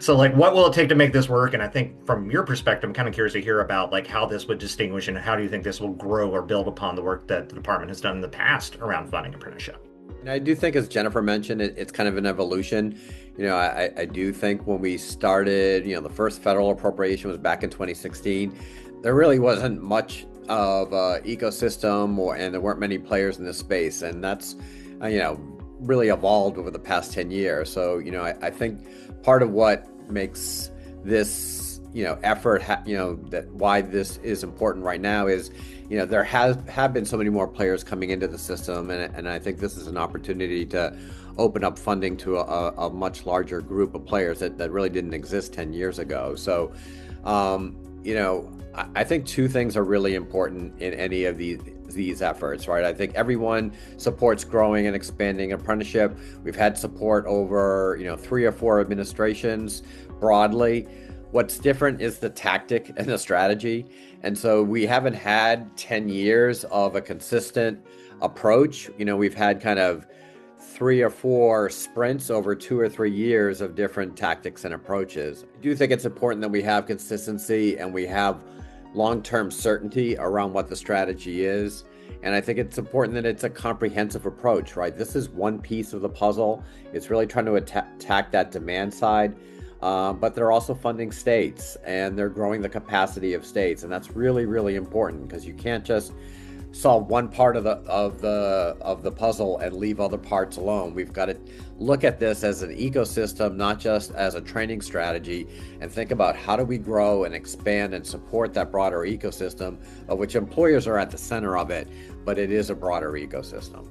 So like what will it take to make this work? And I think from your perspective, I'm kind of curious to hear about like how this would distinguish and how do you think this will grow or build upon the work that the department has done in the past around funding apprenticeship? And I do think, as Jennifer mentioned, it's kind of an evolution. I do think when we started, the first federal appropriation was back in 2016. There really wasn't much of a ecosystem, and there weren't many players in this space, and that's, really evolved over the past 10 years. So, I think part of what makes this, effort, that why this is important right now is, there have been so many more players coming into the system, and I think this is an opportunity to open up funding to a much larger group of players that really didn't exist 10 years ago. So, I think two things are really important in any of these efforts, right? I think everyone supports growing and expanding apprenticeship. We've had support over, 3 or 4 administrations broadly. What's different is the tactic and the strategy. And so we haven't had 10 years of a consistent approach. We've had kind of 3 or 4 sprints over 2 or 3 years of different tactics and approaches. I do think it's important that we have consistency and we have long-term certainty around what the strategy is. And I think it's important that it's a comprehensive approach, right? This is one piece of the puzzle. It's really trying to attack that demand side. But they're also funding states and they're growing the capacity of states. And that's really, really important because you can't just solve one part of the puzzle and leave other parts alone. We've got to look at this as an ecosystem, not just as a training strategy, and think about how do we grow and expand and support that broader ecosystem, of which employers are at the center of it, but it is a broader ecosystem.